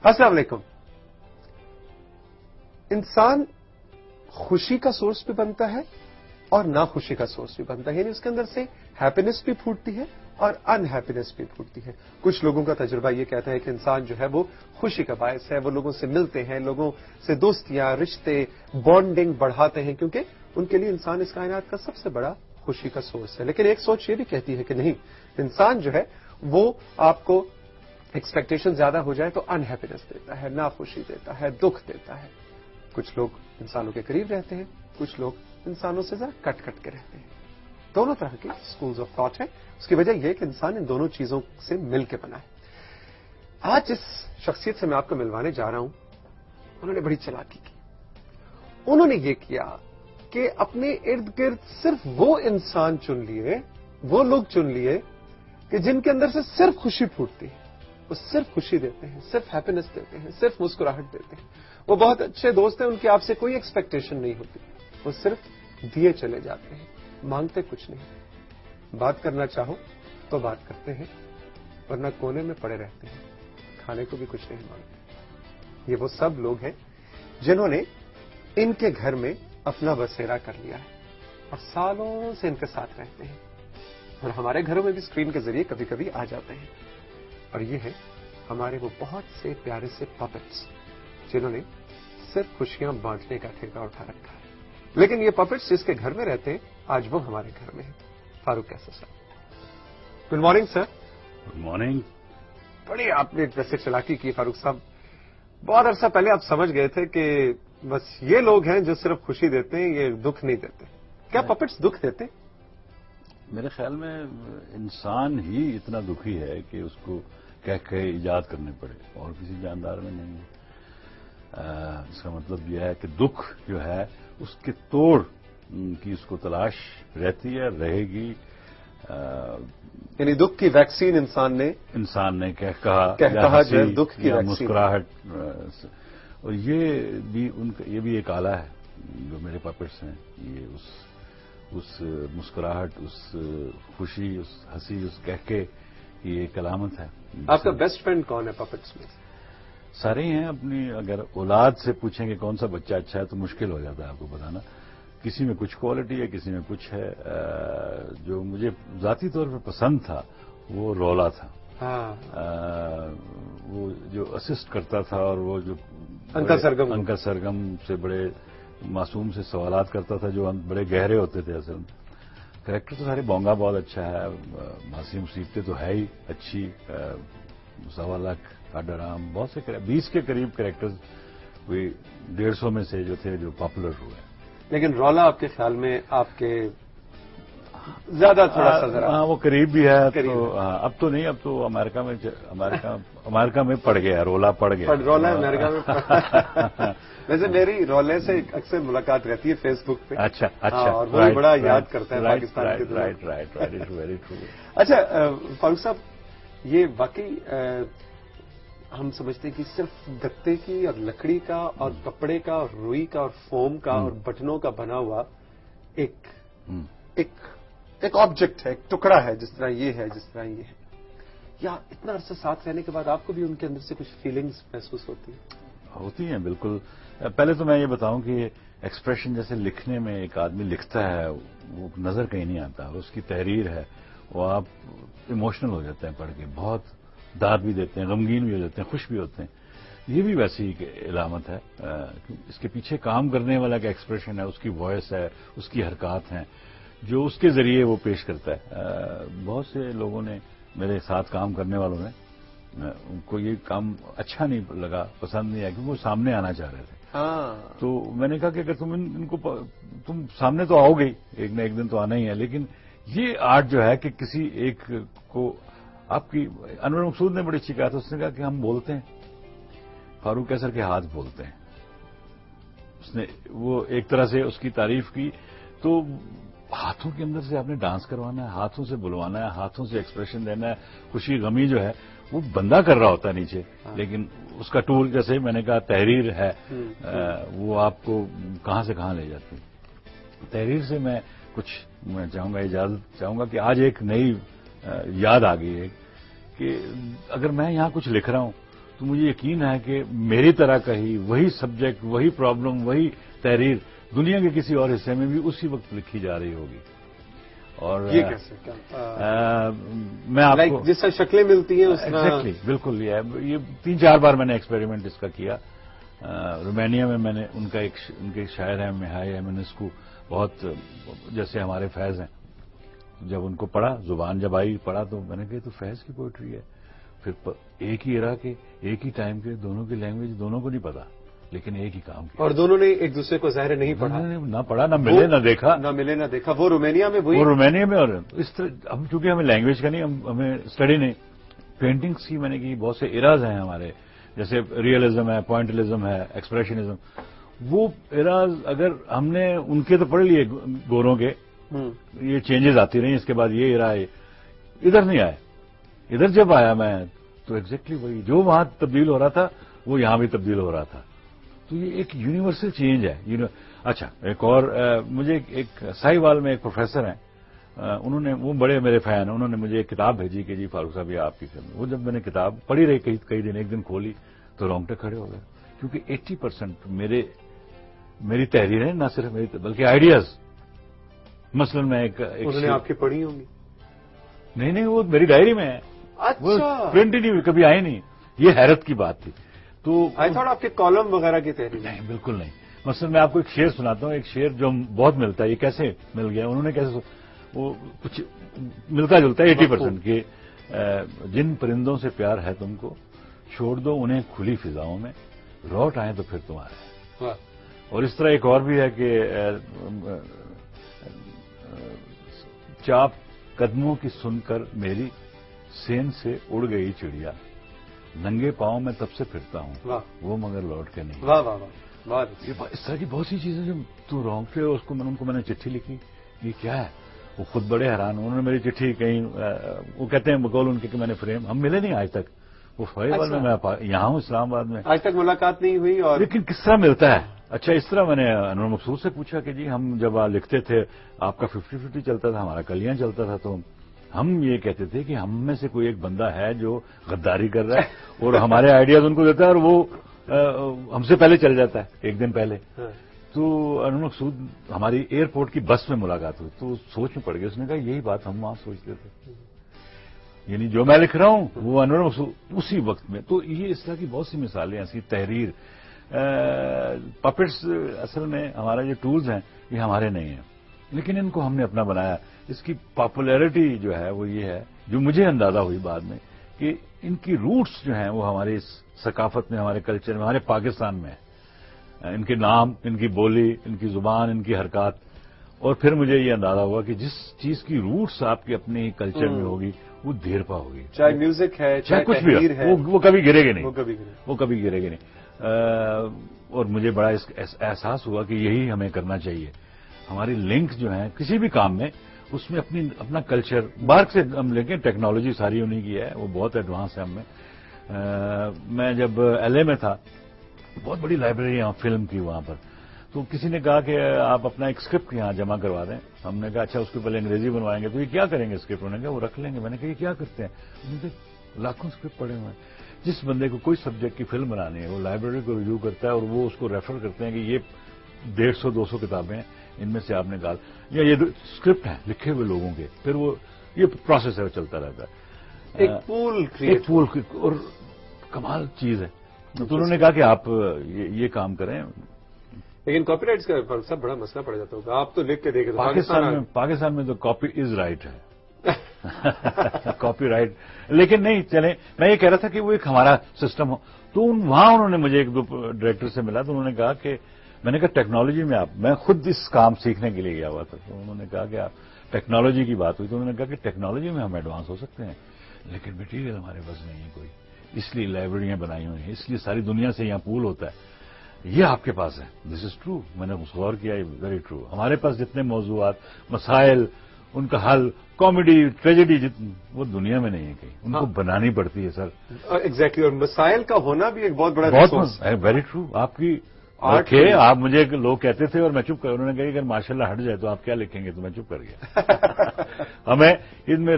السلام علیکم. انسان خوشی کا سورس بھی بنتا ہے اور ناخوشی کا سورس بھی بنتا ہے، یعنی اس کے اندر سے ہیپینس بھی پھوٹتی ہے اور ان ہیپینس بھی پھوٹتی ہے. کچھ لوگوں کا تجربہ یہ کہتا ہے کہ انسان جو ہے وہ خوشی کا باعث ہے، وہ لوگوں سے ملتے ہیں، لوگوں سے دوستیاں، رشتے، بانڈنگ بڑھاتے ہیں، کیونکہ ان کے لیے انسان اس کائنات کا سب سے بڑا خوشی کا سورس ہے. لیکن ایک سوچ یہ بھی کہتی ہے کہ نہیں، انسان جو ہے وہ آپ کو ایکسپیکٹیشن زیادہ ہو جائے تو ان ہیپینس دیتا ہے، ناخوشی دیتا ہے، دکھ دیتا ہے. کچھ لوگ انسانوں کے قریب رہتے ہیں، کچھ لوگ انسانوں سے ذرا کٹ کٹ کے رہتے ہیں. دونوں طرح کے اسکولز آف تھاٹ ہیں. اس کی وجہ یہ کہ انسان ان دونوں چیزوں سے مل کے بنا ہے. آج جس شخصیت سے میں آپ کو ملوانے جا رہا ہوں، انہوں نے بڑی چلاکی کی. انہوں نے یہ کیا کہ اپنے ارد گرد صرف وہ انسان چن لیے، وہ لوگ چن لیے کہ جن کے اندر سے صرف خوشی پھوٹتی ہے. وہ صرف خوشی دیتے ہیں، صرف ہیپینس دیتے ہیں، صرف مسکراہٹ دیتے ہیں. وہ بہت اچھے دوست ہیں، ان کی آپ سے کوئی ایکسپیکٹیشن نہیں ہوتی. وہ صرف دیے چلے جاتے ہیں، مانگتے کچھ نہیں. بات کرنا چاہو تو بات کرتے ہیں، ورنہ کونے میں پڑے رہتے ہیں، کھانے کو بھی کچھ نہیں مانگتے. یہ وہ سب لوگ ہیں جنہوں نے ان کے گھر میں اپنا بسیرا کر لیا ہے اور سالوں سے ان کے ساتھ رہتے ہیں، اور ہمارے گھروں میں بھی اسکرین کے ذریعے کبھی کبھی آ جاتے ہیں. اور یہ ہے ہمارے وہ بہت سے پیارے سے پپٹس جنہوں نے صرف خوشیاں بانٹنے کا ٹھیکہ اٹھا رکھا ہے. لیکن یہ پپٹس جس کے گھر میں رہتے ہیں آج وہ ہمارے گھر میں ہیں. فاروق کیسر صاحب، good morning sir. Good morning. بڑی آپ نے ویسے چلاکی کی فاروق صاحب. بہت عرصہ پہلے آپ سمجھ گئے تھے کہ بس یہ لوگ ہیں جو صرف خوشی دیتے ہیں، یہ دکھ نہیں دیتے. کیا پپٹس دکھ دیتے؟ میرے خیال میں انسان ہی اتنا دکھی ہے کہ اس کو کہہ کے ایجاد کرنے پڑے، اور کسی جاندار میں نہیں ہے. اس کا مطلب یہ ہے کہ دکھ جو ہے اس کے توڑ کی اس کو تلاش رہتی ہے، رہے گی. یعنی دکھ کی ویکسین انسان نے کہا جو ہے دکھ کی مسکراہٹ. اور یہ بھی ایک آلہ ہے جو میرے پپٹس ہیں. یہ اس مسکراہٹ، اس خوشی، اس ہنسی، اس کہکے کی ایک علامت ہے. آپ کا بیسٹ فرینڈ کون ہے پپٹس میں؟ سارے ہیں. اپنی اگر اولاد سے پوچھیں کہ کون سا بچہ اچھا ہے تو مشکل ہو جاتا ہے آپ کو بتانا. کسی میں کچھ کوالٹی ہے، کسی میں کچھ ہے. جو مجھے ذاتی طور پہ پسند تھا وہ رولا تھا. وہ جو اسسٹ کرتا تھا اور وہ جو انکل سرگم سے بڑے معصوم سے سوالات کرتا تھا جو بڑے گہرے ہوتے تھے. اصل کریکٹر تو سارے بونگا بہت اچھا ہے، ماسی مصیبتیں تو ہے ہی اچھی. 1.25 لاکھ ڈرام، بہت سے 20 کے قریب کریکٹرز کوئی 150 میں سے جو تھے جو پاپولر ہوئے. لیکن رولا آپ کے خیال میں آپ کے زیادہ تھوڑا سا ذرا وہ قریب بھی ہے. تو اب تو نہیں، اب تو امریکہ میں پڑ گیا، رولا پڑ گیا. رولا امریکہ میں ویسے میری رولے سے اکثر ملاقات رہتی ہے فیس بک پہ. اچھا اور وہ بڑا یاد کرتا ہے پاکستان کے. Right very true. اچھا فاروق صاحب، یہ واقعی ہم سمجھتے ہیں کہ صرف گتے کی اور لکڑی کا اور کپڑے کا اور روئی کا اور فوم کا اور بٹنوں کا بنا ہوا ایک آبجیکٹ ہے، ایک ٹکڑا ہے، جس طرح یہ ہے، جس طرح یہ ہے. یا اتنا عرصہ ساتھ رہنے کے بعد آپ کو بھی ان کے اندر سے کچھ فیلنگز محسوس ہوتی ہیں؟ بالکل. پہلے تو میں یہ بتاؤں کہ ایکسپریشن جیسے لکھنے میں ایک آدمی لکھتا ہے وہ نظر کہیں نہیں آتا. اس کی تحریر ہے، وہ آپ ایموشنل ہو جاتے ہیں پڑھ کے، بہت داد بھی دیتے ہیں، غمگین بھی ہو جاتے ہیں، خوش بھی ہوتے ہیں. یہ بھی ویسی ایک علامت ہے. اس کے پیچھے کام کرنے والا کا ایکسپریشن ہے، اس کی وائس ہے، اس کی حرکات ہیں جو اس کے ذریعے وہ پیش کرتا ہے. بہت سے لوگوں نے، میرے ساتھ کام کرنے والوں نے، ان کو یہ کام اچھا نہیں لگا، پسند نہیں آیا، کیونکہ وہ سامنے آنا چاہ رہے تھے. تو میں نے کہا کہ اگر تم سامنے تو آؤ گے، ایک نہ ایک دن تو آنا ہی ہے، لیکن یہ آرٹ جو ہے کہ کسی ایک کو آپ کی. انور مقصود نے بڑی اچھی کہا تھا، اس نے کہا کہ ہم بولتے ہیں، فاروق کیسر کے ہاتھ بولتے ہیں. اس نے وہ ایک طرح سے اس کی تعریف کی. تو ہاتھوں کے اندر سے آپ نے ڈانس کروانا ہے، ہاتھوں سے بلوانا ہے، ہاتھوں سے ایکسپریشن دینا ہے. خوشی غمی جو ہے وہ بندہ کر رہا ہوتا ہے نیچے، لیکن اس کا ٹول جیسے میں نے کہا تحریر ہے، وہ آپ کو کہاں سے کہاں لے جاتی ہے. تحریر سے میں چاہوں گا، اجازت چاہوں گا کہ آج ایک نئی یاد آ گئی ہے کہ اگر میں یہاں کچھ لکھ رہا ہوں تو مجھے یقین ہے کہ میری طرح کا ہی وہی سبجیکٹ، وہی پرابلم، وہی تحریر دنیا کے کسی اور حصے میں بھی اسی وقت لکھی جا رہی ہوگی. اور یہ کیسے میں آپ کو جس طرح شکلیں ملتی ہیں اس ایگزیکٹلی بالکل یہ 3-4 بار میں نے ایکسپیریمنٹ اس کا کیا. رومانیہ میں میں نے ان کے ایک شاعر ہیں مہائی ایمنسکو، بہت جیسے ہمارے فیض ہیں، جب ان کو پڑھا، زبان جب آئی پڑھا تو میں نے کہا تو فیض کی پوئٹری ہے. پھر ایک ہی ایرا کے، ایک ہی ٹائم کے، دونوں کی لینگویج دونوں کو نہیں پتا لیکن ایک ہی کام کیا. اور دونوں نے ایک دوسرے کو ظاہر نہیں پڑھا، نہ پڑھا، نہ ملے، نہ دیکھا، وہ رومانیہ میں وہ رومانیہ میں. اور اس طرح ہم چونکہ ہمیں لینگویج کا نہیں، ہمیں اسٹڈی نہیں، پینٹنگس کی میں نے کی بہت سے ایراز ہیں ہمارے، جیسے ریئلزم ہے، پوائنٹلزم ہے، ایکسپریشنزم. وہ ایراز اگر ہم نے ان کے تو پڑھ لیے گوروں کے، یہ چینجز آتی رہی، اس کے بعد یہ ایرا ہے، ادھر نہیں آئے. ادھر جب آیا میں تو ایگزیکٹلی وہی جو وہاں تبدیل ہو رہا تھا وہ یہاں بھی تبدیل ہو رہا تھا. تو یہ ایک یونیورسل چینج ہے. اچھا ایک اور مجھے ایک سائی وال میں ایک پروفیسر ہیں، انہوں نے، وہ بڑے میرے فین ہیں، انہوں نے مجھے ایک کتاب بھیجی کہ جی فاروق صاحب یہ آپ کی فلم. وہ جب میں نے کتاب پڑھی رہی کئی دن، ایک دن کھولی تو رونگٹے کھڑے ہو گئے، کیونکہ 80% میری تحریریں نہ صرف میری بلکہ آئیڈیاز. مثلا میں انہوں نے آپ کی پڑھی ہوں گی؟ نہیں وہ میری ڈائری میں ہے، وہ پرنٹ ہی نہیں ہوئی، کبھی آئی نہیں. یہ حیرت کی بات تھی. تو آئی تھوڑا آپ کے کالم وغیرہ کی تحریر؟ نہیں بالکل نہیں. مثلا میں آپ کو ایک شعر سناتا ہوں، ایک شعر جو بہت ملتا ہے. یہ کیسے مل گیا، انہوں نے کیسے، وہ کچھ ملتا جلتا ہے 80% کہ جن پرندوں سے پیار ہے تم کو چھوڑ دو انہیں کھلی فضاؤں میں، لوٹ آئیں تو پھر تمہارے. اور اس طرح ایک اور بھی ہے کہ چاپ قدموں کی سن کر میری سین سے اڑ گئی چڑیا، ننگے پاؤں میں تب سے پھرتا ہوں وہ مگر لوٹ کے نہیں. واہ واہ واہ. اس طرح کی بہت سی چیزیں جو تو رونگٹے، اس کو میں نے چٹھی لکھی، یہ کیا ہے. وہ خود بڑے حیران، انہوں نے میری چٹھی کہیں، وہ کہتے ہیں بقول ان کے کہ میں نے فریم، ہم ملے نہیں آج تک. وہ فیصل میں یہاں ہوں اسلام آباد میں، آج تک ملاقات نہیں ہوئی. اور لیکن کس طرح ملتا ہے. اچھا اس طرح میں نے انور مقصود سے پوچھا کہ جی ہم جب لکھتے تھے آپ کا 50-50 چلتا تھا، ہمارا کلیاں چلتا تھا، تو ہم یہ کہتے تھے کہ ہم میں سے کوئی ایک بندہ ہے جو غداری کر رہا ہے اور ہمارے آئیڈیاز ان کو دیتا ہے اور وہ ہم سے پہلے چل جاتا ہے ایک دن پہلے. تو انور مقصود ہماری ایئرپورٹ کی بس میں ملاقات ہوئی تو سوچ میں پڑ گیا. اس نے کہا یہی بات ہم وہاں سوچتے تھے، یعنی جو میں لکھ رہا ہوں وہ انور مقصود اسی وقت میں. تو یہ اس طرح کی بہت سی مثالیں ایسی تحریر. پپٹس اصل میں ہمارا یہ ٹولز ہیں یہ ہمارے نہیں ہیں، لیکن ان کو ہم نے اپنا بنایا. اس کی پاپولیرٹی جو ہے وہ یہ ہے، جو مجھے اندازہ ہوئی بعد میں، کہ ان کی روٹس جو ہیں وہ ہماری ثقافت میں، ہمارے کلچر میں، ہمارے پاکستان میں ہے. ان کے نام، ان کی بولی، ان کی زبان، ان کی حرکات. اور پھر مجھے یہ اندازہ ہوا کہ جس چیز کی روٹس آپ کے اپنے کلچر میں ہوگی وہ دیر پا ہوگی، چاہے میوزک ہے، چاہے کچھ بھی ہے، وہ کبھی گرے گی نہیں، وہ کبھی گرے گی نہیں. اور مجھے بڑا احساس ہوا کہ یہی ہمیں کرنا چاہیے. ہماری لنک جو ہیں کسی بھی کام میں، اس میں اپنا کلچر باہر سے ہم لیں گے. ٹیکنالوجی ساری انہیں کی ہے، وہ بہت ایڈوانس ہے ہم میں. میں جب LA میں تھا، بہت بڑی لائبریری ہے فلم کی وہاں پر، تو کسی نے کہا کہ آپ اپنا ایک اسکرپٹ یہاں جمع کروا دیں. ہم نے کہا اچھا اس کو پہلے انگریزی بنوائیں گے تو یہ کیا کریں گے اسکرپٹ. انہوں نے کہا وہ رکھ لیں گے. میں نے کہا یہ کیا کرتے ہیں. انہوں نے کہا لاکھوں اسکرپٹ پڑے ہوئے ہیں. جس بندے کو کوئی سبجیکٹ کی فلم بنانی ہے وہ لائبریری کو ریویو کرتا ہے اور وہ اس کو ریفر کرتے ہیں کہ یہ 150-200 کتابیں ہیں، ان میں سے آپ نے کہا یا یہ اسکرپٹ ہیں لکھے ہوئے لوگوں کے. پھر وہ یہ پروسیس ہے، وہ چلتا رہتا ہے. ایک پول اور کمال چیز ہے. تو انہوں نے کہا کہ آپ یہ کام کریں. لیکن کاپی رائٹس کا سب بڑا مسئلہ پڑ جاتا ہوگا. آپ تو لکھ کے دیکھیں. پاکستان میں تو کاپی از رائٹ ہے. Copy right. لیکن نہیں چلیں، میں یہ کہہ رہا تھا کہ وہ ایک ہمارا سسٹم ہو. تو وہاں انہوں نے مجھے 1-2 ڈائریکٹر سے ملا تو انہوں نے کہا کہ میں نے کہا ٹیکنالوجی میں میں خود اس کام سیکھنے کے لیے گیا ہوا تھا. تو انہوں نے کہا کہ آپ ٹیکنالوجی کی بات ہوئی تو انہوں نے کہا کہ ٹیکنالوجی میں ہم ایڈوانس ہو سکتے ہیں لیکن مٹیریل ہمارے پاس نہیں ہے کوئی، اس لیے لائبریریاں بنائی ہوئی ہیں، اس لیے ساری دنیا سے یہاں پول ہوتا ہے. یہ آپ کے پاس ہے. دس از ٹرو. میں نے غور کیا، ویری ٹرو. ہمارے پاس جتنے موضوعات، مسائل، ان کا حل، کامیڈی، ٹریجڈی، وہ دنیا میں نہیں ہے کہیں. ان کو بنانی پڑتی ہے سر. ایگزیکٹلی. اور مسائل کا ہونا بھی ایک بہت بڑا ویری ٹرو. آپ کی آرٹ ہے. آپ مجھے لوگ کہتے تھے اور میں چپ کر، انہوں نے کہا اگر ماشاء اللہ ہٹ جائے تو آپ کیا لکھیں گے، تو میں چپ کر گیا. ہمیں ان میں